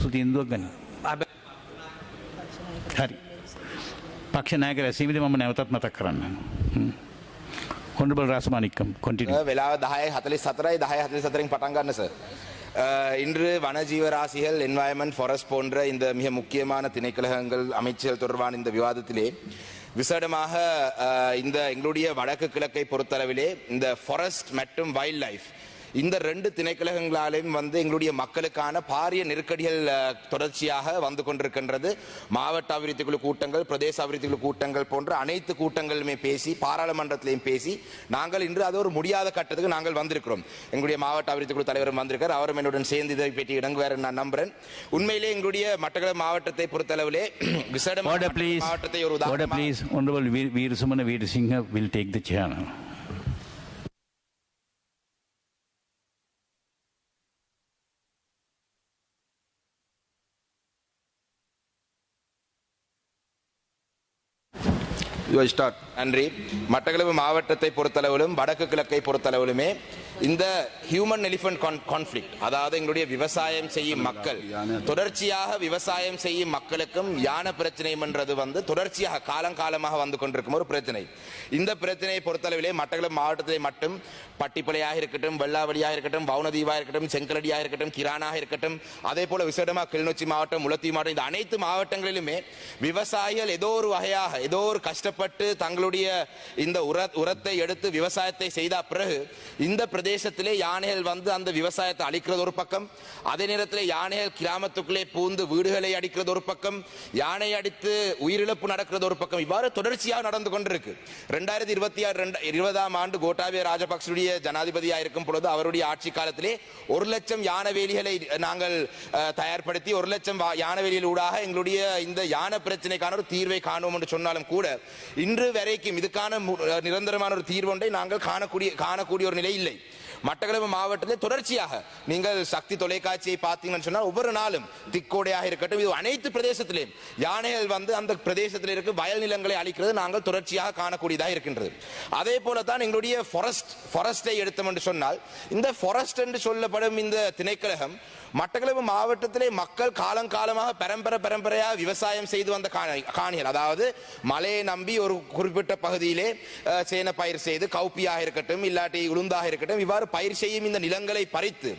සුදුසු තීන්දුවක් ගන්න. හරි. පක්ෂ නායක රැස්වීමේදී මම නැවතත් මතක් කරන්නම්. Honorable Rasmanikam, continue. වෙලාව 10:44යි 10:44න් පටන් ගන්න සර්. இன்று வனஜீவ ராசிகள் என்வாயன்மெண்ட் ஃபாரஸ்ட் போன்ற இந்த மிக முக்கியமான திணைக்களங்கள் அமைச்சர்கள் தொடர்பான இந்த விவாதத்திலே விசேடமாக இந்த எங்களுடைய வடக்கு கிழக்கை பொறுத்தளவிலே இந்த ஃபாரஸ்ட் மற்றும் வைல்ட் லைஃப் இந்த ரெண்டு திணைக்களங்களாலும் எங்களுடைய மக்களுக்கான பாரிய நெருக்கடிகள் தொடர்ச்சியாக வந்து கொண்டிருக்கின்றது. மாவட்ட அபிவிருத்தி குழு கூட்டங்கள், பிரதேச அபிவிருத்தி குழு கூட்டங்கள் போன்ற அனைத்து கூட்டங்களுமே பேசி, பாராளுமன்றத்திலையும் பேசி, நாங்கள் இன்று அது ஒரு முடியாத கட்டத்துக்கு நாங்கள் வந்திருக்கிறோம். எங்களுடைய மாவட்ட அபிவிருத்தி குழு தலைவரும் வந்திருக்கார். அவரும் என்னுடன் சேர்ந்து இதை பற்றி இடங்குவார் நான் நம்புறேன். உண்மையிலே எங்களுடைய மட்டக்களப்பு மாவட்டத்தை பொறுத்தளவிலே விசேட மாவட்டத்தை ஒரு Honorable Veerasumana Veerasinghe will take the chair now. நன்றி. மட்டக்களப்பு மாவட்டத்தை பொறுத்தளவிலும் வடக்கு கிழக்கை பொறுத்தளவிலுமே இந்த ஹியூமன் எலிஃபண்ட் கான்ஃப்ளிக்ட், அதாவது எங்களுடைய விவசாயம் செய்யும் மக்கள், தொடர்ச்சியாக விவசாயம் செய்யும் மக்களுக்கும் யானை பிரச்சனை என்றது தொடர்ச்சியாக காலங்காலமாக வந்து கொண்டிருக்கும் ஒரு பிரச்சனை. இந்த பிரச்சனையை பொறுத்தளவிலே மட்டக்களப்பு மாவட்டத்தை மட்டும் பட்டிப்பளையாக இருக்கட்டும், வெள்ளாவளியாக இருக்கட்டும், வவுனதீவாக இருக்கட்டும், செங்கலடியாக இருக்கட்டும், கிரானாக இருக்கட்டும், அதே போல விசேடமாக கிளிநொச்சி மாவட்டம், முல்லைத்தீவு மாவட்டம், இந்த அனைத்து மாவட்டங்களிலுமே விவசாயிகள் ஏதோ ஒரு வகையாக ஏதோ ஒரு கஷ்டப்பட்டு தங்களுடைய இந்த உரத்தை எடுத்து விவசாயத்தை செய்த பிறகு இந்த பிரதேசத்திலே யானைகள் அந்த விவசாயத்தை அழிக்கிறது ஒரு பக்கம், அதே நேரத்தில் யானைகள் கிராமத்துக்குள்ளே பூந்து வீடுகளை அடிக்கிறது ஒரு பக்கம், யானை அடித்து உயிரிழப்பு நடக்கிறது ஒரு பக்கம், இவ்வாறு தொடர்ச்சியாக நடந்து கொண்டிருக்கு. 2026 ஆண்டு கோட்டாபய ராஜபக்சவுடைய ஜனாதிபதியாக இருக்கும் பொழுது அவருடைய ஆட்சி காலத்திலே 1 லட்சம் யானை வேலிகளை நாங்கள் தயார்படுத்தி 1 லட்சம் யானை வேலிகள் ஊடாக எங்களுடைய இந்த யானை பிரச்சனைக்கான ஒரு தீர்வை காணுவோம் என்று சொன்னாலும் கூட இன்று வரைக்கும் இதுக்கான நிரந்தரமான ஒரு தீர்வொன்றை நாங்கள் காணக்கூடிய ஒரு நிலை இல்லை. மட்டக்களப்பு மாவட்டத்தில் தொடர்ச்சியாக நீங்கள் சக்தி தொலைக்காட்சியை பார்த்தீங்கன்னு சொன்னால் ஒவ்வொரு நாளும் திக்கோடையாக இருக்கட்டும், இது அனைத்து பிரதேசத்திலேயும் யானைகள் அந்த பிரதேசத்தில் இருக்க வயல் நிலங்களை அழிக்கிறது நாங்கள் தொடர்ச்சியாக காணக்கூடியதாக இருக்கின்றது. அதே போலதான் எங்களுடைய ஃபாரஸ்டை எடுத்தோம் என்று சொன்னால் இந்த ஃபாரஸ்ட் என்று சொல்லப்படும் இந்த திணைக்களகம் மட்டக்களப்பு மாவட்டத்திலே மக்கள் காலங்காலமாக பரம்பரையாக விவசாயம் செய்து வந்த காணிகள், அதாவது மழையை நம்பி ஒரு குறிப்பிட்ட பகுதியிலே சேன பயிர் செய்து கௌப்பியாக இருக்கட்டும் இல்லாட்டி உளுந்தாக இருக்கட்டும் இவ்வாறு பயிர் செய்யும் இந்த நிலங்களை பறித்து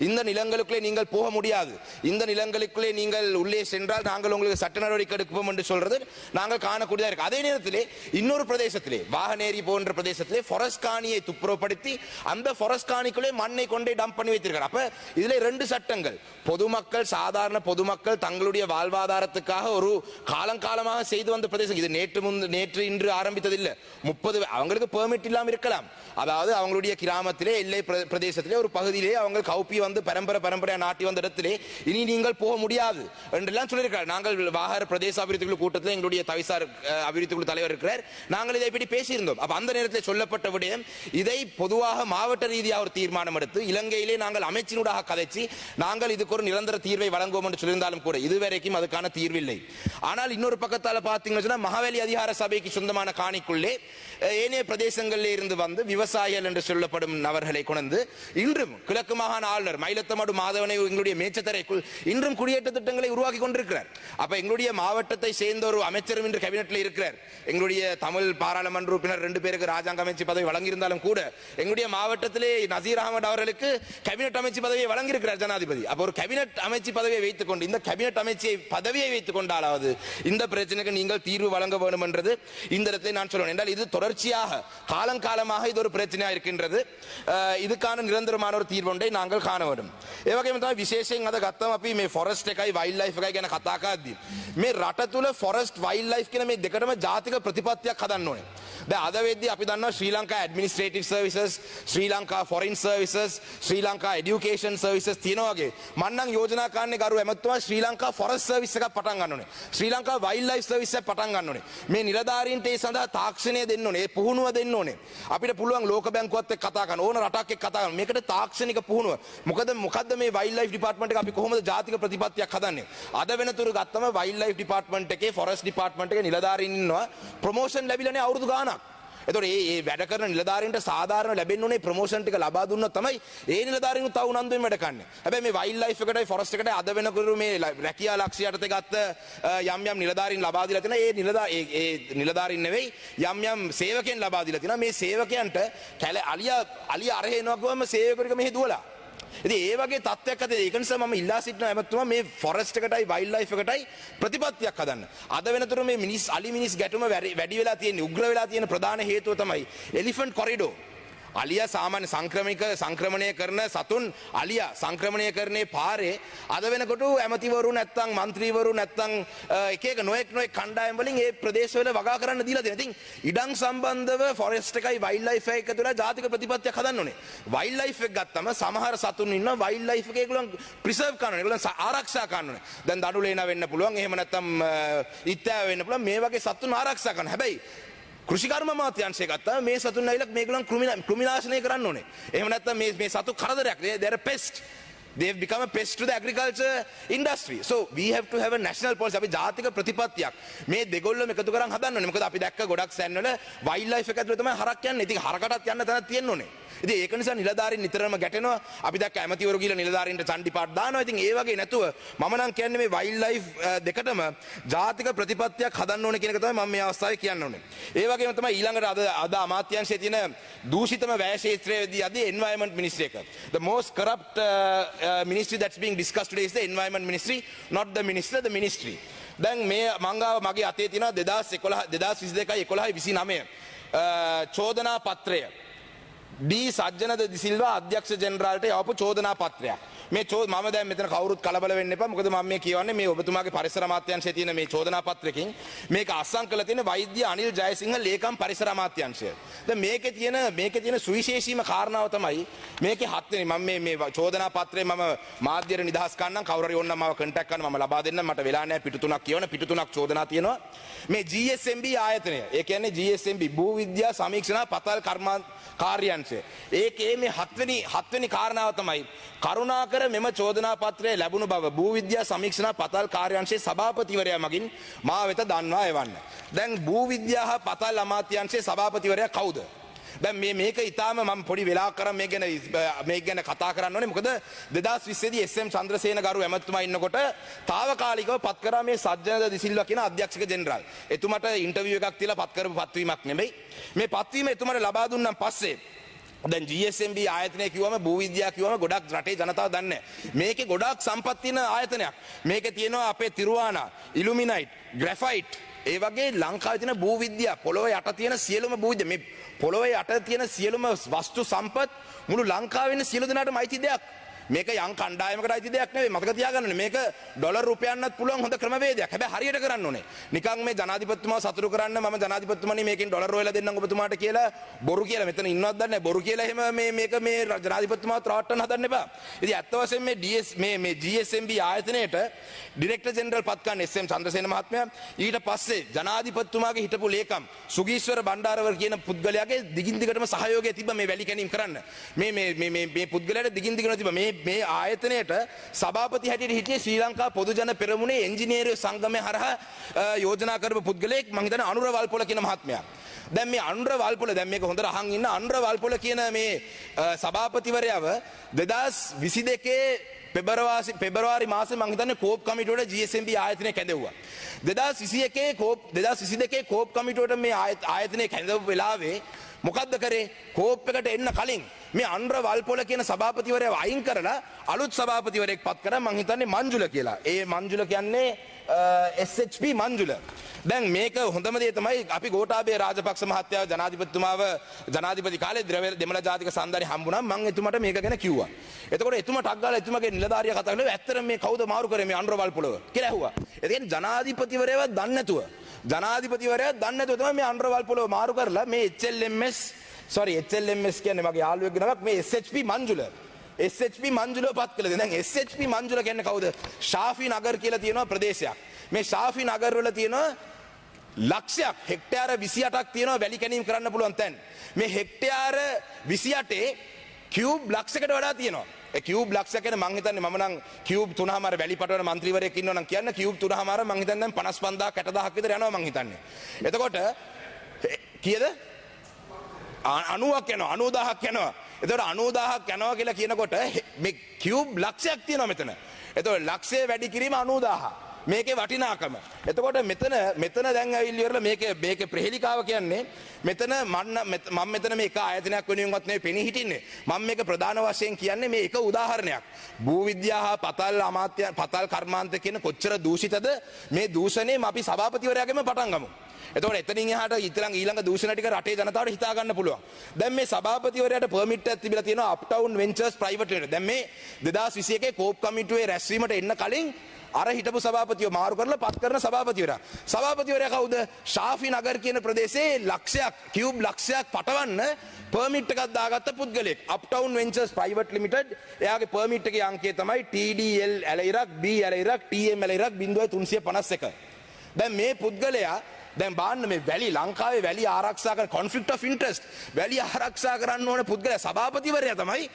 இந்த நிலங்களுக்குள்ளே நீங்கள் போக முடியாது, இந்த நிலங்களுக்குள்ளே நீங்கள் உள்ளே சென்றால் நாங்கள் உங்களுக்கு சட்ட நடவடிக்கை எடுப்போம் என்று சொல்றது நாங்கள் காணக்கூடியதாக இருக்கு. அதே நேரத்திலே இன்னொரு பிரதேசத்திலே வாகனேரி போன்ற பிரதேசத்திலே ஃபாரஸ்ட் காணியை துப்புரவுப்படுத்தி அந்த ஃபாரஸ்ட் காணிக்குள்ளே மண்ணை கொண்டே டம்ப் பண்ணி வைத்திருக்கிறார். அப்ப இதுல 2 சட்டங்கள், பொதுமக்கள் சாதாரண பொதுமக்கள் தங்களுடைய வாழ்வாதாரத்துக்காக ஒரு காலங்காலமாக செய்து வந்த பிரதேசம், இது நேற்று இன்று ஆரம்பித்ததில்லை. 30 அவங்களுக்கு பெர்மிட் இல்லாமல் இருக்கலாம், அதாவது அவங்களுடைய கிராமத்திலே எல்லை பிரதேசத்திலே ஒரு பகுதியிலே அவங்க கௌப்பி பரம்பரையா நாட்டி வந்த இடத்திலே இனி நீங்கள் போக முடியாது என்றெல்லாம் சொல்லியிருக்கிறார். நாங்கள் வாகர பிரதேச அபிவிருத்தி குழு கூட்டத்தில் எங்களுடைய தவிசார் அபிவிருத்தி குழு தலைவர் இருக்கிறார், நாங்கள் இதை பற்றி பேசியிருந்தோம். அப்ப அந்த நேரத்தில் சொல்லப்பட்ட விடயம் இதை பொதுவாக மாவட்ட ரீதியாக ஒரு தீர்மானம் எடுத்து இலங்கையிலே நாங்கள் அமைச்சினூடாக கதைச்சு நாங்கள் இதுக்கு ஒரு நிரந்தர தீர்வை வழங்குவோம் என்று சொல்லியிருந்தாலும் கூட இதுவரைக்கும் அதுக்கான தீர்வில்லை. ஆனால் இன்னொரு பக்கத்தால பாத்தீங்கன்னா மகாவலி அதிகார சபைக்கு சொந்தமான காணிக்குள்ளே ஏனைய பிரதேசங்களில் இருந்து விவசாயிகள் என்று சொல்லப்படும் நபர்களை கொண்டு இன்றும் கிழக்கு மாகாண ஆளுநர் மயிலத்தமடு மாதவனை எங்களுடைய மேச்சத்தரைக்குள் இன்றும் குடியேற்ற திட்டங்களை உருவாக்கி கொண்டிருக்கிறார். அப்ப எங்களுடைய மாவட்டத்தை சேர்ந்த ஒரு அமைச்சரும் இன்று கேபினெட்ல இருக்கிறார். எங்களுடைய தமிழ் பாராளுமன்ற உறுப்பினர் 2 பேருக்கு ராஜாங்க அமைச்சு பதவி வழங்கியிருந்தாலும் கூட எங்களுடைய மாவட்டத்திலே நசீர் அகமது அவர்களுக்கு கேபினெட் அமைச்சு பதவியை வழங்கியிருக்கிறார் ஜனாதிபதி. அப்ப ஒரு கேபினெட் அமைச்சு பதவியை வைத்துக் கொண்டு இந்த கேபினெட் அமைச்சை பதவியை வைத்துக் கொண்டாலாவது இந்த பிரச்சனைக்கு நீங்கள் தீர்வு வழங்க வேண்டும் என்றது இந்த இடத்தை நான் சொல்றேன். என்றால் இது தொடர்ச்சியாக காலங்காலமாக இது ஒரு பிரச்சனையாக இருக்கின்றது. இதுக்கான නිරන්තරமான ஒரு තීරණය நாங்கள் காண வேண்டும். ඒ වගේම තමයි විශේෂයෙන් අද ගත්තම අපි මේ ෆොරස්ට් එකයි වයිල්ඩ් ලයිෆ් එකයි ගැන කතා කරද්දී මේ රට තුල ෆොරස්ට් වයිල්ඩ් ලයිෆ් කියන මේ දෙකටම ජාතික ප්‍රතිපත්තියක් හදන්න ඕනේ. දැන් අද වෙද්දී අපි දන්නවා ශ්‍රී ලංකා ඇඩ්මිනිස්ට්‍රේටිව් සර්විසස්, ශ්‍රී ලංකා ෆොරින් සර්විසස්, ශ්‍රී ලංකා এডুকেෂන් සර්විසස් තියෙනවා වගේ මම නම් යෝජනා කරන්නේ ගරු ඇමතුමා ශ්‍රී ලංකා ෆොරස්ට් සර්විස් එකක් පටන් ගන්න ඕනේ. ශ්‍රී ලංකා වයිල්ඩ් ලයිෆ් සර්විස් එකක් පටන් ගන්න ඕනේ. මේ නිලධාරීන්ට ඒ සඳහා තාක්ෂණය දෙන්න ඕනේ. ඒ පුහුණුව දෙන්න ඕනේ. අපිට පුළුවන් ලෝක බැංකුවත් එක්ක කතා කරන්න ඕන රටක් එක්ක කතා කරන්න. මේකට තාක්ෂණික පුහුණුව. මොකද මේ වයිල්ඩ් ලයිෆ් ඩිපාර්ට්මන්ට් එක අපි කොහොමද ජාතික ප්‍රතිපත්තියක් හදන්නේ? අද වෙනතුරු ගත්තම වයිල්ඩ් ලයිෆ් ඩිපාර්ට්මන්ට් එකේ ෆොරස්ට් ඩිපාර්ට්මන්ට් එකේ නිලධාරීන් ඉන්නවා ප්‍රොමෝෂන් ලැබිලානේ අවුරුදු ගාණක්. එතකොට මේ වැඩ කරන නිලධාරීන්ට සාධාරණ ලැබෙන්න ඕනේ ප්‍රොමෝෂන් ටික ලබා දුන්නොත් තමයි ඒ නිලධාරීන් තව උනන්දුවෙන් වැඩ කරන්නේ. හැබැයි මේ වයිල්ඩ් ලයිෆ් එකටයි ෆොරස්ට් එකටයි අද වෙනකොට මේ රැකියා ලක්ෂ්‍ය යටතේ ගත්ත යම් නිලධාරීන් ලබා දීලා තියෙනවා. ඒ නිලධාරීන් නෙවෙයි යම් සේවකයන් ලබා දීලා තියෙනවා. මේ සේවකයන්ට අලිය අරහෙනවා ගොම සේවකයෙක් මෙහි දුවලා. ඉතින් ඒ වගේ තත්ත්වයක් ඇති. ඒක නිසා මම ඉල්ලා සිටිනවා එමත්තුමා මේ ෆොරස්ට් එකටයි වයිල්ඩ් ලයිෆ් එකටයි ප්‍රතිපත්තියක් හදන්න. අද වෙනතුරු මේ අලි මිනිස් ගැටුම වැඩි වෙලා තියෙන උග්‍ර වෙලා තියෙන ප්‍රධාන හේතුව තමයි එලිෆන්ට් කොරිඩෝ. අලියා සාමාන්‍ය සංක්‍රමණය කරන සතුන් අලියා සංක්‍රමණය කරන්නේ පාරේ අද වෙනකොට ඇමතිවරු නැත්තම් മന്ത്രിවරු නැත්තම් එක නොඑක් කණ්ඩායම් වලින් ඒ ප්‍රදේශවල වගා කරන්න දීලා තියෙනවා. ඉතින් ඉඩම් සම්බන්ධව ෆොරෙස්ට් එකයි වයිල්ඩ් ලයිෆ් එකයි එකතු වෙලා ජාතික ප්‍රතිපත්තියක් හදන්න ඕනේ. වයිල්ඩ් ලයිෆ් එක ගත්තම සමහර සතුන් ඉන්නවා වයිල්ඩ් ලයිෆ් එක ඒගොල්ලන් ප්‍රිසර්ව් කරන්න ඕනේ. ඒගොල්ලන් ආරක්ෂා කරන්න ඕනේ. දැන් දඩුලේන වෙන්න පුළුවන්. එහෙම නැත්තම් ඉත්තෑව වෙන්න පුළුවන්. මේ වගේ සතුන් ආරක්ෂා කරන්න. හැබැයි කෘෂිකර්ම අමාත්‍යාංශය ගත්තා මේ සතුන් ඇවිල්ලා මේගොල්ලන් කෘමිනාශනය කරන්න ඕනේ. එහෙම නැත්නම් මේ සතු කරදරයක්. they're a pest. They've become a pest to the agriculture industry. So we have to have a national policy. අපි ජාතික ප්‍රතිපත්තියක් මේ දෙගොල්ලම එකතු කරන් හදන්න ඕනේ. මොකද අපි දැක්ක ගොඩක් සෑන්වල වයිල්ඩ් ලයිෆ් එක ඇතුලේ තමයි හරක් යන්නේ. ඉතින් හරකටත් යන්න තැනක් තියෙන්න ඕනේ. ඉතින් ඒක නිසා නිලධාරීන් නිතරම ගැටෙනවා. අපි දැක්ක ඇමතිවරු ගිහලා නිලධාරීන්ට චණ්ඩි පාට දානවා. ඉතින් ඒ වගේ නැතුව මම නම් කියන්නේ මේ වයිල්ඩ් ලයිෆ් දෙකටම ජාතික ප්‍රතිපත්තියක් හදන්න ඕනේ කියන එක තමයි මම මේ අවස්ථාවේ කියන්න ඕනේ. ඒ වගේම තමයි ඊළඟට අද අමාත්‍යාංශයේ තියෙන දූෂිතම වැය ක්ෂේත්‍රයේදී අද environment ministry එක. The most corrupt ministry that's being discussed today is the environment ministry, not the minister, the ministry. දැන් මේ මංගාව මගේ අතේ තියෙනවා 2022 11 29 චෝදනා පත්‍රය. डी සජ්ජනද දිසිල්වා අධ්‍යක්ෂ ජෙනරාල්ට යවපු චෝදනා පත්‍රයක්. මේ මම දැන් මෙතන කවුරුත් කලබල වෙන්න එපා. මොකද මම මේ කියවන්නේ මේ ඔබතුමාගේ පරිසර අමාත්‍යාංශයේ තියෙන මේ චෝදනා පත්‍රකින් මේක අත්සන් කරලා තියෙන වෛද්‍ය අනිල් ජයසිංහ ලේකම් පරිසර අමාත්‍යාංශය. දැන් මේකේ තියෙන සුවිශේෂීම කාරණාව තමයි මේකේ 7 වෙනි මම මේ චෝදනා පත්‍රේ මම මාධ්‍යයට නිදහස් කරන්නම් කවුරු හරි ඕනනම් මාව කන්ටැක්ට් කරන්න මම ලබා දෙන්නම්. මට වෙලා නැහැ පිටු 3ක් කියවන පිටු 3ක් චෝදනා තියෙනවා. මේ GSMB ආයතනය. ඒ කියන්නේ GSMB භූ විද්‍යා සමීක්ෂණ පතල් කාර්යාංශය. ඒකේ මේ 7 වෙනි කාරණාව තමයි කරුණාකර මෙම චෝදනා පත්‍රය ලැබුණු බව භූ විද්‍යා සමීක්ෂණ පතල් කාර්යාංශයේ සභාපතිවරයා මගින් මා වෙත දන්වා එවන්න. දැන් භූ විද්‍යා හා පතල් අමාත්‍යාංශයේ සභාපතිවරයා කවුද? දැන් මේක ඊටාම මම පොඩි වෙලාවක් කරන් මේක ගැන කතා කරන්න ඕනේ. මොකද 2020 දී SM චන්ද්‍රසේන ගරු ඇමතුමා ඉන්නකොට తాවකාලිකව පත් කරා මේ සජ්ජනද දිසිල්වා කියන අධ්‍යක්ෂක ජෙනරාල්. එතුමාට ඉන්ටර්විව් එකක් තියලා පත් කරපු පත්වීමක් නෙමෙයි. මේ පත්වීම එතුමාට ලබා දුන්නාන් පස්සේ දැන් GSMB ආයතනය කිව්වම භූ විද්‍යාව කිව්වම ගොඩක් රටේ ජනතාව දන්නේ නැහැ. මේකේ ගොඩක් සම්පත් තියෙන ආයතනයක්. මේකේ තියෙනවා අපේ තිරුවානා, ඉලුමිනයිට්, ග්‍රැෆයිට් ඒ වගේ ලංකාවේ තියෙන භූ විද්‍යාව පොළොවේ යට තියෙන සියලුම භූ විද්‍යාව මේ පොළොවේ යට තියෙන සියලුම වස්තු සම්පත් මුළු ලංකාවේ ඉන්න සියලු දෙනාටම අයිති දෙයක්. මේක යම් කණ්ඩායමකට අයිති දෙයක් නෙවෙයි. මතක තියාගන්න මේක ඩොලර් රුපියල්වත් පුළුවන් හොඳ ක්‍රමවේදයක්. හැබැයි හරියට කරන්න ඕනේ. නිකන් මේ ජනාධිපතිතුමාව සතුටු කරන්න මම ජනාධිපතිතුමනි මේකෙන් ඩොලර් හොයලා දෙන්නම් ඔබතුමාට කියලා බොරු කියලා මෙතන ඉන්නවත් දන්නේ නැහැ. බොරු කියලා එහෙම මේක මේ ජනාධිපතිතුමාව ත්‍රාට්ටන්න හදන්න එපා. ඉතින් ඇත්ත වශයෙන්ම මේ GSMB ආයතනයේට ඩිරෙක්ටර් ජෙනරල් පත් කරන SM චන්ද්‍රසේන මහත්මයා ඊට පස්සේ ජනාධිපතිතුමාගේ හිටපු ලේකම් සුගීශ්වර බණ්ඩාරවර කියන පුද්ගලයාගේ දිගින් දිගටම සහයෝගය තිබ්බ මේ වැලි කැණීම් කරන්න. මේ පුද්ගලයාට දිගින් දිගටම තිබ්බ මේ ආයතනයට සභාපති හැටියට හිටියේ ශ්‍රී ලංකා පොදු ජන පෙරමුණේ එන්ජිනේරු සංගමය හරහා යෝජනා කරපු පුද්ගලයෙක් මම හිතන්නේ අනුර වල්පොල කියන මහත්මයා. දැන් මේ අනුර වල්පොල දැන් මේක හොඳට අහන් ඉන්න අනුර වල්පොල කියන මේ සභාපතිවරයාව 2022 පෙබරවාරි මාසේ මම හිතන්නේ කෝප් කමිටුවට GSMB ආයතනය කැඳෙව්වා. 2022 කෝප් කමිටුවට මේ ආයතනය කැඳවපු වෙලාවේ මොකද්ද කරේ? කෝප් එකට එන්න කලින් මේ අනුර වල්පොල කියන සභාපතිවරයාව අයින් කරලා අලුත් සභාපතිවරයෙක් පත් කරා. මම හිතන්නේ මංජුල කියලා. ඒ මංජුල කියන්නේ SHP මංජුල. දැන් මේක හොඳම දේ තමයි අපි ගෝඨාභය රාජපක්ෂ මහත්තයාව ජනාධිපති කාලේ දෙමළ ජාතික සන්ධානය හම්බුණා. මම එතුමාට මේක ගැන කිව්වා. එතකොට එතුමා ටක් ගාලා එතුමාගේ නිලධාරියා කතා කරලා ඇත්තටම මේ කවුද මාරු කරේ මේ අනුර වල්පොලව කියලා ඇහුවා. ඒ කියන්නේ ජනාධිපතිවරයාව දන්නේ නැතුව තමයි මේ අනුර වල්පොලව මාරු කරලා මේ HLMS කියන්නේ මගේ යාළුවෙක්ගේ නමක් මේ SHP මංජුල. SHP මංජුලව පත් කළේ. දැන් SHP මංජුල කියන්නේ කවුද? ශාෆි නගර් කියලා තියෙනවා ප්‍රදේශයක්. මේ ශාෆි නගර් වල තියෙනවා ලක්ෂයක් හෙක්ටයාර 28ක් තියෙනවා වැලි කැණීම් කරන්න පුළුවන් තැන්. මේ හෙක්ටයාර 28 කියුබ් ලක්ෂයකට වඩා තියෙනවා. ඒ කියුබ් ලක්ෂය කියන්නේ මං හිතන්නේ මම නම් කියුබ් 3මාර වැලි පටවන മന്ത്രിවරයෙක් ඉන්නවා නම් කියන්න කියුබ් 3මාර මං හිතන්නේ දැන් 55000 60000ක් විතර යනවා මං හිතන්නේ. එතකොට කීයද? 90ක් යනවා 90000ක් යනවා. එතකොට 90000ක් යනවා කියලා කියනකොට මේ කියුබ් ලක්ෂයක් තියෙනවා මෙතන. එතකොට ලක්ෂය වැඩි කිරීම 90000. මේකේ වටිනාකම. එතකොට මෙතන දැන් ඇවිල්ලි ඉවරලා මේකේ ප්‍රහෙලිකාව කියන්නේ මෙතන මම මෙතන මේ එක ආයතනයක් වෙනුවෙන්වත් නෙවෙයි පෙනී හිටින්නේ. මම මේක ප්‍රධාන වශයෙන් කියන්නේ මේ එක උදාහරණයක්. භූ විද්‍යාව හා පතල් කර්මාන්ත කියන කොච්චර දූෂිතද මේ දූෂණයෙන් අපි සභාපතිවරයාගෙම පටන් ගමු. එතකොට එතනින් එහාට ඊළඟ දූෂණ ටික රටේ ජනතාවට හිතා ගන්න පුළුවන්. දැන් මේ සභාපතිවරයාට පර්මිට් එකක් තිබිලා තියෙනවා අප්ටවුන් වෙන්චර්ස් ප්‍රයිවට් ලිමිටඩ්. දැන් මේ 2021 කෝප් කමිටුවේ රැස්වීමට එන්න කලින් අර හිටපු සභාපතිව මාරු කරලා පත් කරන සභාපතිවරයා. සභාපතිවරයා කවුද? ශාෆි නගර් කියන ප්‍රදේශයේ ලක්ෂයක් කියුබ් ලක්ෂයක් පටවන්න පර්මිට් එකක් දාගත්ත පුද්ගලයෙක්. අප්ටවුන් වෙන්චර්ස් ප්‍රයිවට් ලිමිටඩ්. එයාගේ පර්මිට් එකේ අංකය තමයි TDL ඇලයිරක් B ඇලයිරක් TM ඇලයිරක් 0351. දැන් මේ පුද්ගලයා දැන් බාන්න මේ වැලි ලංකාවේ වැලි ආරක්ෂා කරන කොන්ෆ්ලික්ට් ඔෆ් ඉන්ටරෙස්ට් වැලි ආරක්ෂා කරන්න ඕන පුද්ගලයා සභාපතිවරයා තමයි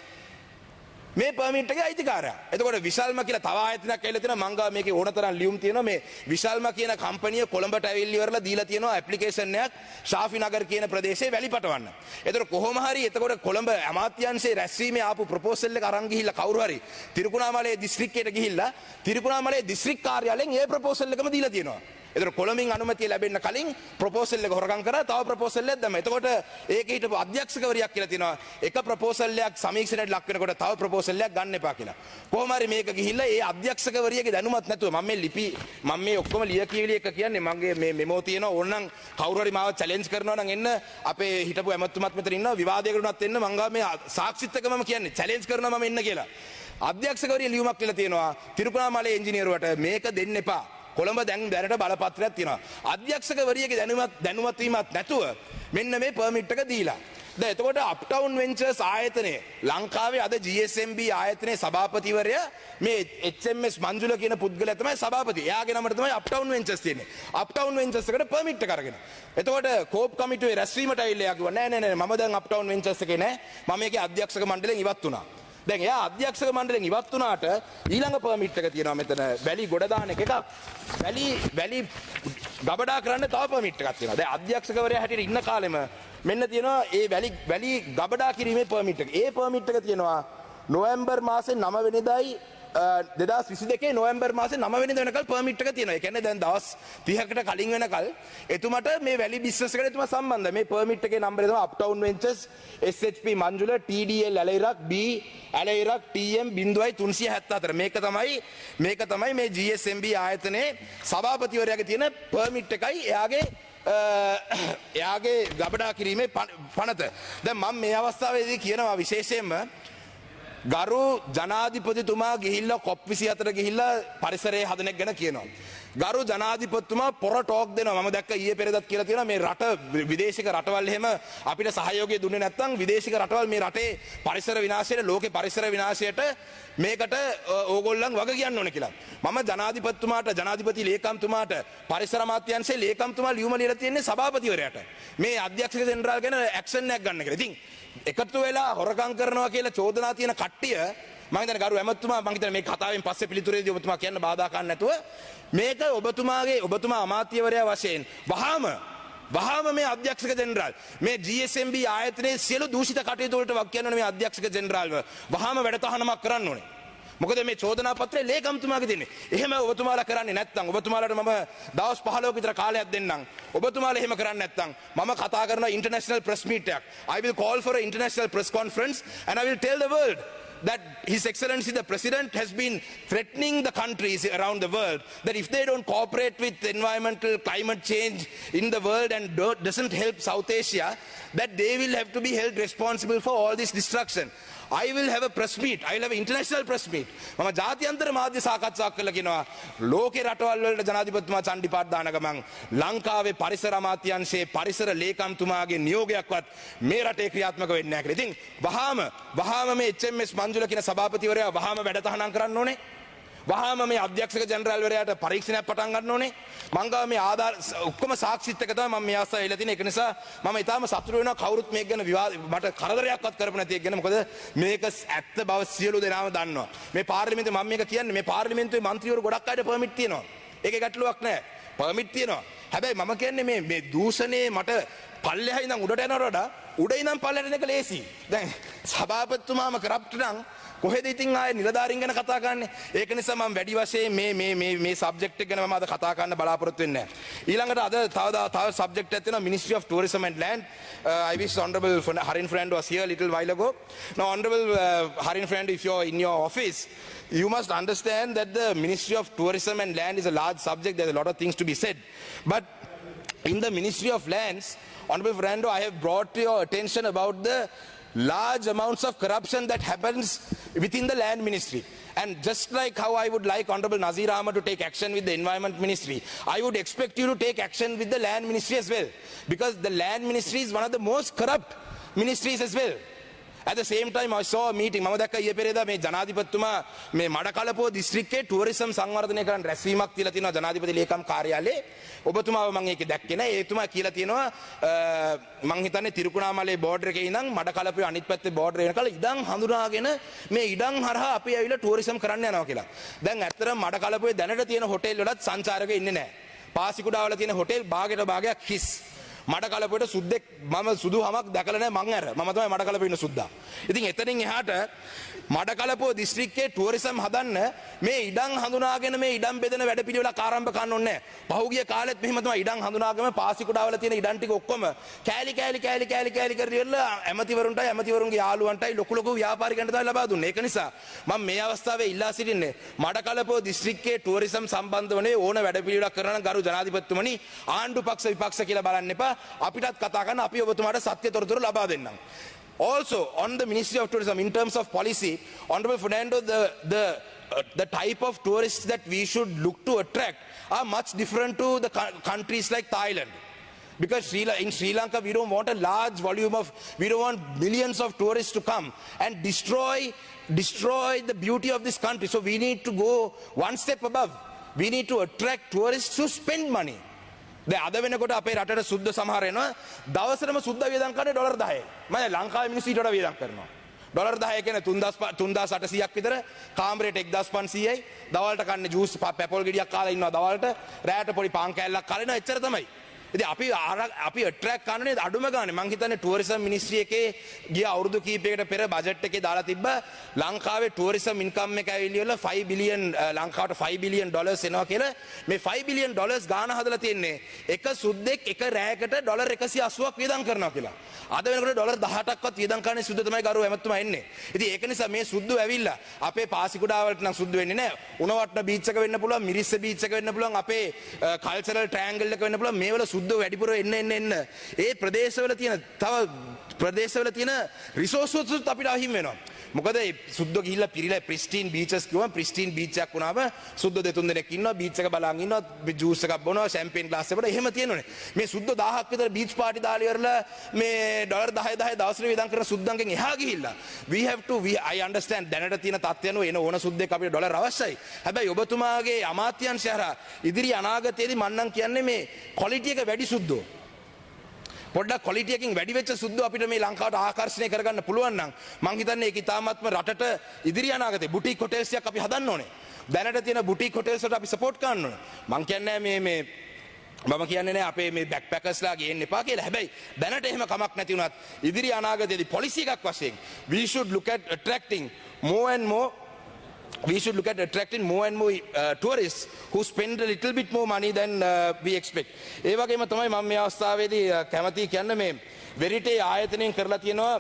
මේ පර්මිට් එකේ අයිතිකාරයා. එතකොට විශල්ම කියලා තව ආයතනයක් ඇවිල්ලා තියෙනවා මං ගාව මේකේ ඕන තරම් ලියුම් තියෙනවා මේ විශල්ම කියන කම්පැනිය කොළඹට ඇවිල්ලි ඉවරලා දීලා තියෙනවා ඇප්ලිකේෂන් එකක් ශාෆි නගර් කියන ප්‍රදේශයේ වැලි පටවන්න. එතකොට කොහොම හරි එතකොට කොළඹ අමාත්‍යාංශයේ රැස්වීමේ ආපු ප්‍රොපෝසල් එක අරන් ගිහිල්ලා කවුරු හරි තිරිකුණාමලයේ දිස්ත්‍රික්කයට ගිහිල්ලා තිරිකුණාමලයේ දිස්ත්‍රික් කාර්යාලයෙන් ඒ ප්‍රොපෝසල් එකම දීලා තියෙනවා. එතකොට කොළඹින් අනුමැතිය ලැබෙන්න කලින් ප්‍රොපෝසල් එක හොරගම් කරා තව ප්‍රොපෝසල් එකක් දැම්මා. එතකොට ඒකේ හිටපු අධ්‍යක්ෂකවරියක් කියලා තියෙනවා එක ප්‍රොපෝසල් එකක් සමීක්ෂණයට ලක් වෙනකොට තව ප්‍රොපෝසල් එකක් ගන්න එපා කියලා. කොහොම හරි මේක ගිහිල්ලා ඒ අධ්‍යක්ෂකවරියගේ දැනුමත් නැතුව මම මේ ඔක්කොම ලියකියවිලි එක කියන්නේ මගේ මේ මෙමෝ තියෙනවා ඕනනම් කවුරු හරි මාව චැලෙන්ජ් කරනවා නම් එන්න අපේ හිටපු ඇමතුමත් මෙතන ඉන්නවා විවාදයකට උනත් එන්න මං ගාව මේ සාක්ෂිත් එක මම කියන්නේ චැලෙන්ජ් කරනවා මම එන්න කියලා. අධ්‍යක්ෂකවරිය ලියුමක් කියලා තියෙනවා තිරුකුණාමලේ ඉංජිනේරුවට මේක දෙන්න එපා. කොළඹ දැන් දැනට බලපත්‍රයක් තියෙනවා. අධ්‍යක්ෂකවරියගේ දැනුවත් වීමක් නැතුව මෙන්න මේ පර්මිට් එක දීලා. දැන් එතකොට අප්ටවුන් වෙන්චර්ස් ආයතනයේ ලංකාවේ අද GSMB ආයතනයේ සභාපතිවරයා මේ HMS මංජුල කියන පුද්ගලයා තමයි සභාපති. එයාගේ නමට තමයි අප්ටවුන් වෙන්චර්ස් තියෙන්නේ. අප්ටවුන් වෙන්චර්ස් එකට පර්මිට් එක අරගෙන. එතකොට කෝප් කමිටුවේ රැස්වීමට ඇවිල්ලා එයා කිව්වා නෑ මම දැන් අප්ටවුන් වෙන්චර්ස් එකේ නෑ. මම මේකේ අධ්‍යක්ෂක මණ්ඩලයෙන් ඉවත් වුණා. දැන් එයා අධ්‍යක්ෂක මණ්ඩලයෙන් ඉවත් වුණාට ඊළඟ පර්මිට් එක තියෙනවා මෙතන වැලි ගොඩ දාන එකක්. වැලි ගබඩා කරන්න තව පර්මිට් එකක් තියෙනවා. දැන් අධ්‍යක්ෂකවරයා හැටියට ඉන්න කාලෙම මෙන්න තියෙනවා ඒ වැලි ගබඩා කිරීමේ පර්මිට් එක. ඒ පර්මිට් එක තියෙනවා නොවැම්බර් මාසේ 9 වෙනිදායි 2022 නොවැම්බර් මාසේ 9 වෙනිදා වෙනකල් පර්මිට් එක තියෙනවා. ඒ කියන්නේ දැන් දවස් 30කට කලින් වෙනකල් එතුමට මේ වැලි බිස්නස් එකට එතුමා සම්බන්ධයි. මේ පර්මිට් එකේ නම්බරය තමයි අප්ටවුන් ventures SHP Manjula TDL ඇලයිරක් B ඇලයිරක් TM 0374. මේක තමයි මේ GSMB ආයතනයේ සභාපතිවරයාගේ තියෙන පර්මිට් එකයි එයාගේ ගබඩා කිරීමේ පනත. දැන් මම මේ අවස්ථාවේදී කියනවා විශේෂයෙන්ම ගරු ජනාධිපතිතුමා ගිහිල්ලා කොප් 24 ගිහිල්ලා පරිසරයේ හදන එක ගැන කියනවා. ගරු ජනාධිපතිතුමා පොර ටෝක් දෙනවා. මම දැක්ක ඊයේ පෙරේදත් කියලා තියෙනවා මේ රට විදේශික රටවල් එහෙම අපිට සහයෝගය දුන්නේ නැත්නම් විදේශික රටවල් මේ රටේ පරිසර විනාශයට ලෝකේ පරිසර විනාශයට මේකට ඕගොල්ලන් වග කියන්න ඕනේ කියලා. මම ජනාධිපති ලේකම්තුමාට පරිසර අමාත්‍යාංශයේ ලේකම්තුමා ලියුම ලියලා තියෙන්නේ සභාපතිවරයාට. මේ අධ්‍යක්ෂක ජෙනරාල් ගැන ඇක්ෂන් එකක් ගන්න කියලා. ඉතින් එකතු වෙලා හොරකම් කරනවා කියලා චෝදනා තියෙන කට්ටිය මම හිතන්නේ ගරු ඇමතුමා මම හිතන්නේ මේ කතාවෙන් පස්සේ පිළිතුරේදී ඔබතුමා කියන්න බාධා කරන්න නැතුව මේක ඔබතුමා අමාත්‍යවරයා වශයෙන් වහාම මේ අධ්‍යක්ෂක ජෙනරාල් මේ GSMB ආයතනයේ සියලු දූෂිත කටයුතු වලට වක් කියන්න ඕනේ මේ අධ්‍යක්ෂක ජෙනරාල්ව වහාම වැඩතහනමක් කරන්න ඕනේ. මොකද මේ චෝදනා පත්‍රේ ලේකම්තුමාගේ තියෙන්නේ. එහෙම ඔබතුමාලා කරන්නේ නැත්නම් ඔබතුමාලාට මම දවස් 15ක විතර කාලයක් දෙන්නම්. ඔබතුමාලා එහෙම කරන්නේ නැත්නම් මම කතා කරන ඉන්ටර්නැෂනල් ප්‍රෙස් මීට් එකක්. I will call for an international press conference and I will tell the world that His Excellency the President has been threatening the countries around the world that if they don't cooperate with environmental climate change in the world and doesn't help South Asia, that they will have to be held responsible for all this destruction. I will have a press meet. I will have an international press meet. මම ජාත්‍යන්තර මාධ්‍ය සාකච්ඡාවක් කළා කියනවා ලෝකේ රටවල් වලට ජනාධිපතිතුමා චණ්ඩිපාත් දාන ගමන් ලංකාවේ පරිසර අමාත්‍යාංශයේ පරිසර ලේකම්තුමාගේ නියෝගයක්වත් මේ රටේ ක්‍රියාත්මක වෙන්නේ නැහැ කියලා. ඉතින් වහාම මේ HMS මංජුල කියන සභාපතිවරයා වහාම වැඩතහනම් කරන්න ඕනේ. වහාම මේ අධ්‍යක්ෂක ජෙනරාල්වරයාට පරීක්ෂණයක් පටන් ගන්න ඕනේ. මං ගාව මේ ආධාර ඔක්කොම සාක්ෂිත් එක තමයි මම මේ අවස්ථාවේ ඉල්ල තියෙන්නේ. ඒක නිසා මම ඊටාම සතුටු වෙනවා කවුරුත් මේක ගැන මට කරදරයක්වත් කරපු නැති එක ගැන. මොකද මේක ඇත්ත බව සියලු දෙනාම දන්නවා. මේ පාර්ලිමේන්තුවේ මම මේක කියන්නේ මේ පාර්ලිමේන්තුවේ മന്ത്രിවරු ගොඩක් අයට පර්මිට් තියෙනවා. ඒකේ ගැටලුවක් නැහැ. පර්මිට් තියෙනවා. හැබැයි මම කියන්නේ මේ දූෂණේ මට පල්ලෙහා ඉඳන් උඩට යනවට වඩා උඩ ඉඳන් පල්ලට එන එක ලේසි. දැන් සභාපතිතුමාම කරප්ට් නම් කොහෙද ඉතින් ආයේ නිලධාරීන් ගැන කතා කරන්නේ? ඒක නිසා මම වැඩි වශයෙන් මේ සබ්ජෙක්ට් එක ගැන මම අද කතා කරන්න බලාපොරොත්තු වෙන්නේ නැහැ. ඊළඟට අද තව සබ්ජෙක්ට් එකක් තියෙනවා Ministry of Tourism and Land. I wish Honorable Harin Fernando was here a little while ago. Now Honorable Harin Fernando, if you're in your office, you must understand that the Ministry of Tourism and Land is a large subject. There's a lot of things to be said. But in the Ministry of Lands, Honorable Fernando, I have brought to your attention about the large amounts of corruption that happens within the land ministry. And just like how I would like Honorable Nazir Ahmad to take action with the environment ministry, I would expect you to take action with the land ministry as well. Because the land ministry is one of the most corrupt ministries as well. At the same time, I saw a meeting. මම දැක්ක ඊයේ පෙරේදා මේ ජනාධිපතිතුමා මේ මඩකලපුව දිස්ත්‍රික්කයේ tourism සංවර්ධනය කරන්න රැස්වීමක් තියලා තියෙනවා ජනාධිපති ලේකම් කාර්යාලයේ. ඔබතුමාව මම ඒකේ දැක්කේ නැහැ. ඒතුමා කියලා තියෙනවා මං හිතන්නේ තිරුකුණාමලේ බෝඩර් එකේ ඉඳන් මඩකලපුවේ අනිත් පැත්තේ බෝඩර් එනකල් ඉඩම් හඳුනාගෙන මේ ඉඩම් හරහා අපි ඇවිල්ලා ටුවරිසම් කරන්න යනවා කියලා. දැන් ඇත්තටම මඩකලපුවේ දැනට තියෙන හොටෙල් වලත් සංචාරකයෝ ඉන්නේ නැහැ. පාසිකුඩාවල තියෙන හොටෙල් භාගයට භාගයක් හිස්. මඩකලපුවට සුද්දෙක් මම සුදු හමක් දැකලා නැහැ මං අර. මම තමයි මඩකලපුවේ ඉන්න සුද්දා. ඉතින් එතනින් එහාට මඩකලපුව දිස්ත්‍රික්කයේ ටුවරිසම් හදන්න මේ ඉඩම් හඳුනාගෙන මේ ඉඩම් බෙදෙන වැඩපිළිවෙලක් ආරම්භ කරන්න ඕනේ නැහැ. පහුගිය කාලෙත් මෙහෙම තමයි ඉඩම් හඳුනාගෙන පාසිකුඩාවල තියෙන ඉඩම් ටික ඔක්කොම කෑලි කරලා ඇමතිවරුන්ගේ යාළුවන්ටයි ලොකු ව්‍යාපාරිකයන්ට තමයි ලබා දුන්නේ. ඒක නිසා මම මේ අවස්ථාවේ ඉල්ලා සිටින්නේ මඩකලපුව දිස්ත්‍රික්කයේ ටුවරිසම් සම්බන්ධ වනේ ඕන වැඩපිළිවෙලක් කරන ගරු ජනාධිපතිතුමනි ආණ්ඩු පක්ෂ විපක්ෂ කියලා බලන්න එපා. අපිටත් කතා කරන්න අපි ඔබතුමාට සත්‍ය තොරතුරු ලබා දෙන්නම්. Also, on the Ministry of Tourism, in terms of policy, Honorable Fernando, the type of tourists that we should look to attract are much different to the countries like Thailand. Because in Sri Lanka, we don't want a large volume of, we don't want millions of tourists to come and destroy the beauty of this country. So we need to go one step above. We need to attract tourists who spend money. දැන් අද වෙනකොට අපේ රටට සුද්ධ සමහර එනවා දවසටම සුද්ධ වියදම් කරන්නේ ඩොලර් 10යි. මම ලංකාවේ මිනිස්සු ඊට වඩා වියදම් කරනවා. ඩොලර් 10 කියන්නේ 3800ක් විතර, කාමරේට 1500යි. දවල්ට කන්නේ ජූස් පැපොල් ගෙඩියක් කාලා ඉන්නවා දවල්ට. රැයට පොඩි පාන් කෑල්ලක් කාලා ඉන්නවා. එච්චර තමයි. ඉතින් අපි ඇට්‍රැක්ට් කරන්නේ අඩුම ගානේ. මං හිතන්නේ ටුවරිසම් මිනිස්ට්‍රි එකේ ගිය අවුරුදු කීපයකට පෙර බජට් එකේ දාලා තිබ්බ ලංකාවේ ටුවරිසම් ඉන්කම් එක ඇවිල්ලා 5 බිලියන් ලංකාවට 5 බිලියන් ඩොලර්ස් එනවා කියලා. මේ 5 බිලියන් ඩොලර්ස් ගාන හදලා තියෙන්නේ එක සුද්දෙක් එක රැයකට ඩොලර් 180ක් වියදම් කරනවා කියලා. අද වෙනකොට ඩොලර් 18ක්වත් වියදම් කරන්නේ සුද්ද තමයි ගරු ඇමතුමා එන්නේ. ඉතින් ඒක නිසා මේ සුද්දෝ ඇවිල්ලා අපේ පාසිකුඩාවලට නම් සුද්ද වෙන්නේ නැහැ. උණවට්ට බීච් එක වෙන්න පුළුවන්, මිරිස්ස බීච් එක වෙන්න පුළුවන්, අපේ කල්චරල් ට්‍රයැන්ගල් එක වෙන්න පුළුවන්. මේවල සුද්දෝ වැඩිපුර එන්න ඒ ප්‍රදේශවල තියෙන රිසෝසස් අපිට අහිමි වෙනවා. මොකද ඒ සුද්දෝ ගිහිල්ලා පිරිලා ප්‍රිස්ටින් බීචස් කිව්වම ප්‍රිස්ටින් බීච් එකක් වුණාම සුද්දෝ දෙතුන් දෙනෙක් ඉන්නවා බීච් එක බලන් ඉන්නවා ජූස් එකක් බොනවා ෂැම්පේන් ග්ලාස් එකකට එහෙම තියෙනවනේ. මේ සුද්දෝ 1000ක් විතර බීච් පාටි දාලා ඉවරලා මේ ඩොලර් 10 දවසට වියදම් කරන සුද්දන්ගෙන් එහා ගිහිල්ලා I understand දැනට තියෙන තත්ත්වය අනුව එන ඕන සුද්දෙක් අපිට ඩොලර් අවශ්‍යයි. හැබැයි ඔබතුමාගේ අමාත්‍යාංශය හරහා ඉදිරි අනාගතයේදී මම නම් කියන්නේ මේ ක්වොලිටි එක වැඩි සුද්දෝ පොඩ්ඩක් ක්වොලිටි එකකින් වැඩි වෙච්ච සුද්දෝ අපිට මේ ලංකාවට ආකර්ෂණය කරගන්න පුළුවන් නම් මං හිතන්නේ ඒක ඉතාමත්ම රටට ඉදිරි අනාගතේ බුටික් හොටෙල්ස් එකක් අපි හදන්න ඕනේ. දැනට තියෙන බුටික් හොටෙල්ස් වලට අපි සපෝට් කරන්න ඕනේ. මං කියන්නේ මම කියන්නේ නෑ අපේ මේ බැක්පැකර්ස්ලා ගේන්න එපා කියලා. හැබැයි දැනට එහෙම කමක් නැති වුණත් ඉදිරි අනාගතයේදී පොලිසි එකක් වශයෙන් we should look at attracting more and more tourists who spend a little bit more money than we expect. ඒ වගේම තමයි මම මේ අවස්ථාවේදී කැමති කියන්නේ මේ වෙරිටේ ආයතනයෙන් කරලා තියෙනවා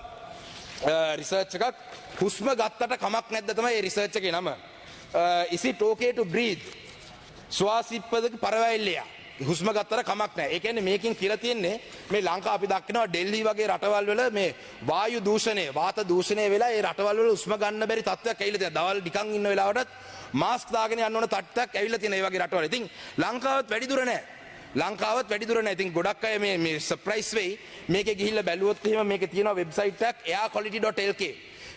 රිසර්ච් එකක්. හුස්ම ගත්තට කමක් නැද්ද තමයි මේ රිසර්ච් එකේ නම. Is it okay to breathe? ස්වාසිප්පදක පරවැල්ලයා. හුස්ම ගත්තට කමක් නැහැ. ඒ කියන්නේ මේකෙන් කියලා තියෙන්නේ මේ ලංකාව අපි දක්වනවා ඩෙල්හි වගේ රටවල් වල මේ වායු දූෂණය, වාත දූෂණය වෙලා ඒ රටවල් වල හුස්ම ගන්න බැරි තත්ත්වයක් ඇවිල්ලා තියෙනවා. දවල් නිකන් ඉන්න වෙලාවටත් මාස්ක් දාගෙන යන්න ඕන තත්ත්වයක් ඇවිල්ලා තියෙන ඒ වගේ රටවල. ඉතින් ලංකාවත් වැඩි දුර නැහැ. ඉතින් ගොඩක් අය මේ සර්ප්‍රයිස් වෙයි. මේකේ ගිහිල්ලා බැලුවොත් එහෙම මේකේ තියෙනවා වෙබ්සයිට් එකක් airquality.lk.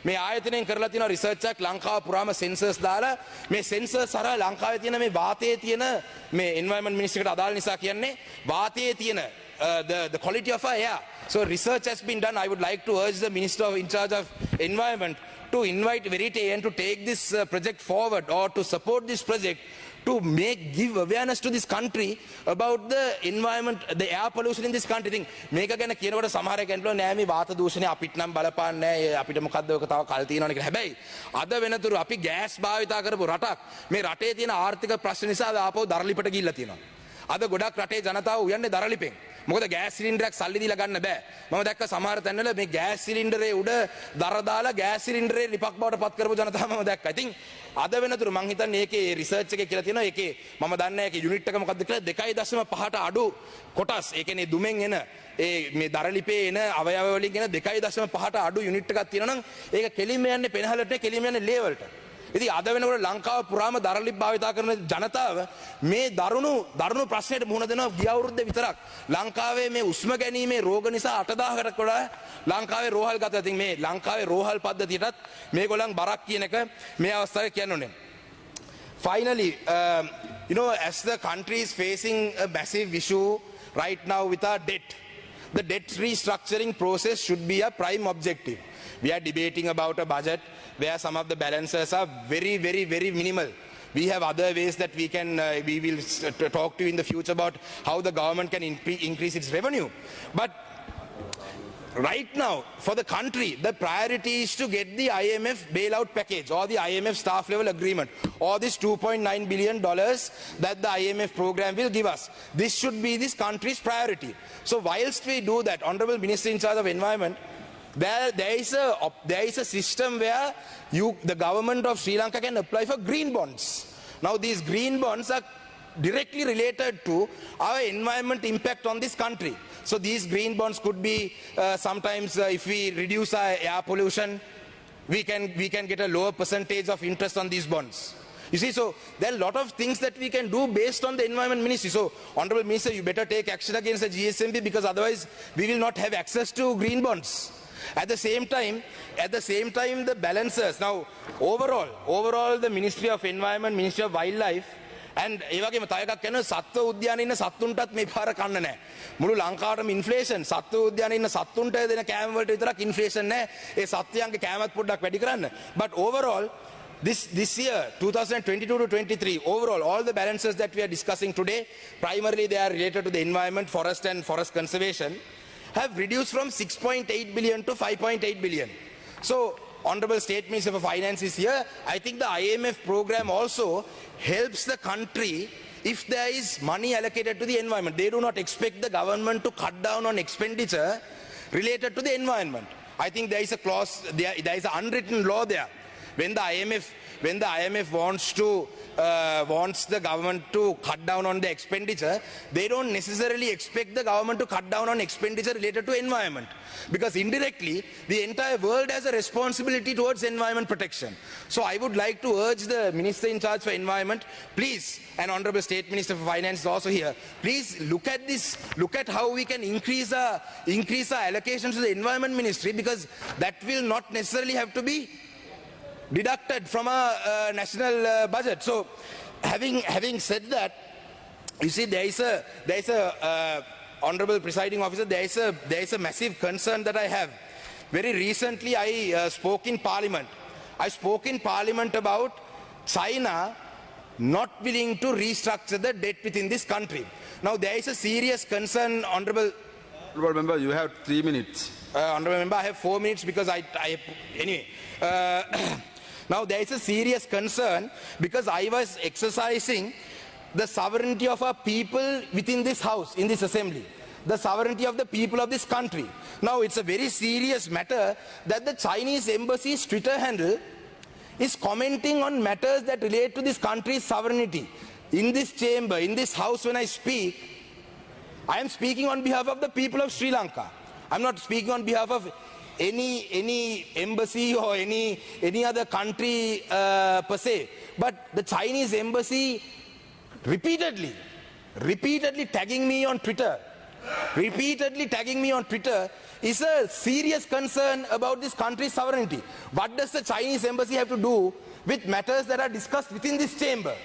මේ ආයතනයෙන් කරලා තියෙන රිසර්ච් එකක් ලංකාව පුරාම සෙන්සර්ස් දාලා මේ සෙන්සර්ස් හරහා ලංකාවේ තියෙන මේ වාතයේ තියෙන මේ එන්වයරන්මන්ට් මිනිස්ට්‍රියට අදාළ නිසා කියන්නේ වාතයේ තියෙන the quality of our air. So research has been done. I would like to urge the minister in charge of environment to invite Verite and to take this project forward or to support this project to give awareness to this country about the environment, the air pollution in this country. Thing මේක ගැන කියනකොට සමහර කෙනෙක්ලෝ නෑ මේ වාත දූෂණය අපිට නම් බලපාන්නේ නෑ අපිට මොකද්ද ඔක තව කල් තියෙනවනේ කියලා. හැබැයි අද වෙනතුරු අපි ගෑස් භාවිතා කරපු රටක් මේ රටේ තියෙන ආර්ථික ප්‍රශ්න නිසා ආපහු දරලිපට ගිහිල්ලා තියෙනවා. අද ගොඩක් රටේ ජනතාව උයන්නේ දරලිපෙන්. මොකද ගෑස් සිලින්ඩරයක් සල්ලි දීලා ගන්න බෑ. මම දැක්ක සමහර තැන්වල මේ ගෑස් සිලින්ඩරේ උඩ දර දාලා ගෑස් සිලින්ඩරේ ලිපක් බවට පත් කරපු ජනතාව මම දැක්කා. ඉතින් අද වෙනතුරු මං හිතන්නේ ඒකේ රිසර්ච් එකේ කියලා තියෙනවා ඒකේ මම දන්නේ ඒකේ යුනිට් එක මොකක්ද කියලා 2.5ට අඩු කොටස් ඒ කියන්නේ දුමෙන් එන ඒ මේ දරලිපේ එන අවයව වලින් එන 2.5ට අඩු යුනිට් එකක් තියෙනවා නම් ඒක කෙලින්ම යන්නේ පෙනහලට කෙලින්ම යන්නේ ලේ වලට. ඉතින් අද වෙනකොට ලංකාව පුරාම දරලිප් භාවිතා කරන ජනතාව මේ දරුණු ප්‍රශ්නයට මුහුණ දෙනවා ගිය අවුරුද්දේ විතරක්. ලංකාවේ මේ උස්ම ගැනීමේ රෝග නිසා 8000කට වඩා ලංකාවේ රෝහල් ගත. ඉතින් මේ ලංකාවේ රෝහල් පද්ධතියටත් මේගොල්ලන් බරක් කියන එක මේ අවස්ථාවේ කියන්න ඕනේ. Finally, as the country is facing a massive issue right now with our debt, the debt restructuring process should be a prime objective. We are debating about a budget where some of the balances are very, very, very minimal. We have other ways that we can, we will talk to you in the future about how the government can increase its revenue. But right now, for the country, the priority is to get the IMF bailout package or the IMF staff level agreement or this $2.9 billion that the IMF program will give us. This should be this country's priority. So whilst we do that, Honorable Minister in charge of Environment, there is a system where the government of Sri Lanka can apply for green bonds. Now these green bonds are directly related to our environment impact on this country. So these green bonds could be sometimes if we reduce our air pollution, we can get a lower percentage of interest on these bonds. You see, so there are a lot of things that we can do based on the Environment Ministry. So, Honorable Minister, you better take action against the GSMB because otherwise we will not have access to green bonds. At the same time, the balancers. Now, overall, the Ministry of Environment, Ministry of Wildlife, and ඒ වගේම තව එකක් කියනවා සත්ව උද්‍යානයේ ඉන්න සත්තුන්ටත් මේ පාර කන්න නැහැ. මුළු ලංකාවටම ඉන්ෆ්ලේෂන් සත්ව උද්‍යානයේ ඉන්න සත්තුන්ට දෙන කෑම වලට විතරක් ඉන්ෆ්ලේෂන් නැහැ. ඒ සත්වයන්ගේ කෑමත් පොඩ්ඩක් වැඩි කරන්න. But overall, this year, 2022 to 23, overall, all the balances that we are discussing today, primarily they are related to the environment, forest and forest conservation, have reduced from 6.8 billion to 5.8 billion. So, Honorable State Minister for Finance is here. I think the IMF program also helps the country if there is money allocated to the environment. They do not expect the government to cut down on expenditure related to the environment. I think there is a clause, there is an unwritten law there. When the IMF wants the government to cut down on the expenditure, they don't necessarily expect the government to cut down on expenditure related to environment. Because indirectly, the entire world has a responsibility towards environment protection. So I would like to urge the Minister in charge for Environment, please, and Honorable State Minister for Finance is also here, please look at this, look at how we can increase our allocations to the Environment Ministry, because that will not necessarily have to be deducted from a national budget. So having said that, you see there is a Honorable Presiding Officer, there is a massive concern that I have. Very recently I spoke in Parliament. I spoke in Parliament about China not willing to restructure the debt within this country. Now there is a serious concern, Honorable Member, you have 3 minutes. Honorable Member, I have 4 minutes because anyway. Now there is a serious concern because I was exercising the sovereignty of our people within this house, in this assembly. The sovereignty of the people of this country. Now it's a very serious matter that the Chinese embassy's Twitter handle is commenting on matters that relate to this country's sovereignty. In this chamber, in this house when I speak, I am speaking on behalf of the people of Sri Lanka. I'm not speaking on behalf of any embassy or any other country per se. But the Chinese embassy repeatedly tagging me on Twitter, is a serious concern about this country's sovereignty. What does the Chinese embassy have to do with matters that are discussed within this chamber?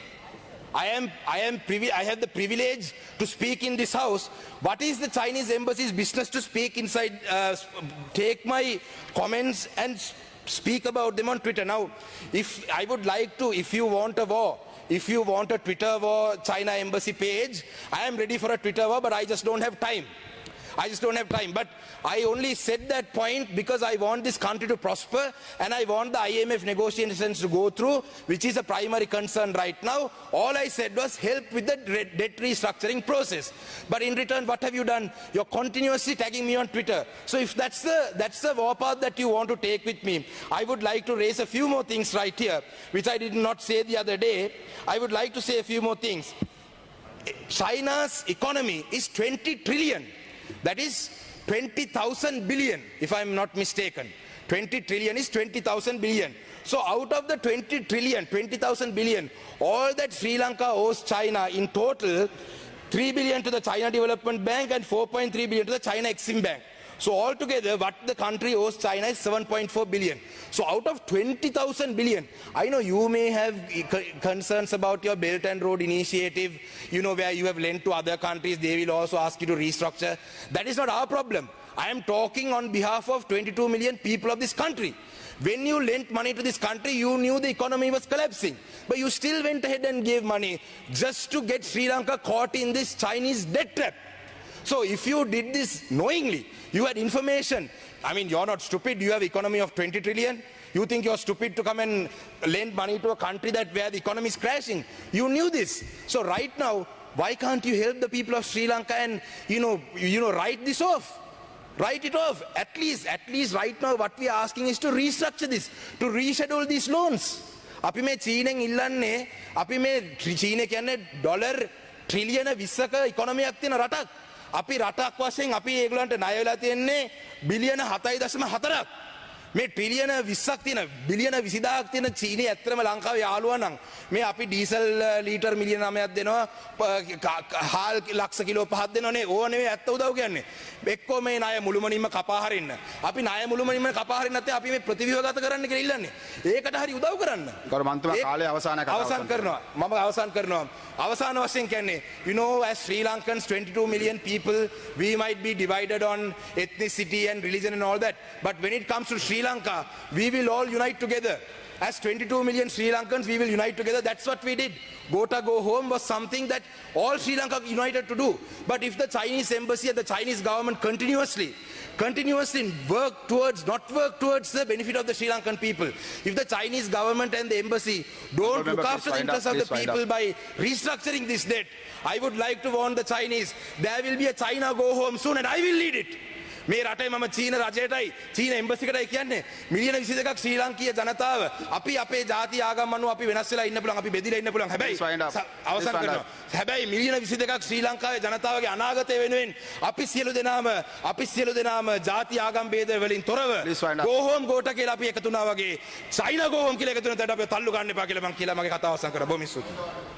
I have the privilege to speak in this house. What is the Chinese embassy's business to speak inside, take my comments and speak about them on Twitter? Now, if I would like to, if you want a war, if you want a Twitter war China embassy page, I am ready for a Twitter war, but I just don't have time. I just don't have time. But I only said that point because I want this country to prosper and I want the IMF negotiations to go through, which is a primary concern right now. All I said was help with the debt restructuring process. But in return, what have you done? You're continuously tagging me on Twitter. So if that's the warpath that you want to take with me, I would like to raise a few more things right here, which I did not say the other day. I would like to say a few more things. China's economy is 20 trillion. That is 20,000 billion, if I'm not mistaken. 20 trillion is 20,000 billion. So out of the 20 trillion, 20,000 billion, all that Sri Lanka owes China in total, 3 billion to the China Development Bank and 4.3 billion to the China Exim Bank. So altogether, what the country owes China is 7.4 billion. So out of 20,000 billion, I know you may have concerns about your Belt and Road Initiative, you know, where you have lent to other countries, they will also ask you to restructure. That is not our problem. I am talking on behalf of 22 million people of this country. When you lent money to this country, you knew the economy was collapsing. But you still went ahead and gave money just to get Sri Lanka caught in this Chinese debt trap. So if you did this knowingly, you had information. I mean, you're not stupid. You have economy of 20 trillion. You think you're stupid to come and lend money to a country where the economy is crashing. You knew this. So right now, why can't you help the people of Sri Lanka and, you know, write this off? Write it off. At least right now, what we are asking is to restructure this, to reschedule these loans. අපි මේ චීනෙන් ඉල්ලන්නේ, අපි මේ චීන කියන්නේ dollar ට්‍රිලියන 20ක ඉකොනොමියක් තියෙන රටක්. අපි රටක් වශයෙන් අපි ඒගොල්ලන්ට ණය වෙලා තියෙන්නේ බිලියන 7.4ක්. මේ ට්‍රිලියන 20ක් තියෙන බිලියන 20000ක් තියෙන චීනය ඇත්තටම ලංකාවේ යාළුවා නම් මේ අපි ඩීසල් ලීටර් මිලියන 9ක් දෙනවා, හාල් ලක්ෂ කිලෝ 5ක් දෙනවනේ. ඕව නෙවෙයි ඇත්ත උදව් කියන්නේ. එක්කෝ මේ ණය මුළුමනින්ම කපා හරින්න. අපි ණය මුළුමනින්ම කපා හරින්න නැත්නම් අපි මේ ප්‍රතිව්‍යුහගත කරන්න කියලා ඉල්ලන්නේ. ඒකට හරි උදව් කරන්න. ගරු මන්ත්‍රී කාලය අවසන් කරනවා. මම අවසන් කරනවා. අවසාන වශයෙන් කියන්නේ, you know, as Sri Lankans, 22 million people, we might be divided on ethnicity and religion and all that. But when it comes to Sri Lanka, we will all unite together. As 22 million Sri Lankans, we will unite together. That's what we did. Gota Go Home was something that all Sri Lanka united to do. But if the Chinese embassy and the Chinese government continuously work towards the benefit of the Sri Lankan people, if the Chinese government and the embassy don't look after the interests of the people by restructuring this debt, I would like to warn the Chinese, there will be a China Go Home soon and I will lead it. මේ රටේ මම චීන රජයටයි චීන එම්බසිකටයි කියන්නේ මිලියන 22ක් ශ්‍රී ලාංකීය ජනතාව අපි අපේ ජාති ආගම් අනුව අපි වෙනස් වෙලා ඉන්න පුළුවන්, අපි බෙදිලා ඉන්න පුළුවන්. හැබැයි අවසන් කරනවා. හැබැයි මිලියන 22ක් ශ්‍රී ලංකාවේ ජනතාවගේ අනාගතය වෙනුවෙන් අපි සියලු දෙනාම ජාති ආගම් ભેද වලින් තොරව go home ගෝඨ කියලා අපි එකතු වුණා වගේ China go home කියලා එකතු වෙන තැනට අපි තල්ලු ගන්න එපා කියලා මම මගේ කතාව අවසන් කරා. බොහොම ස්තුතියි.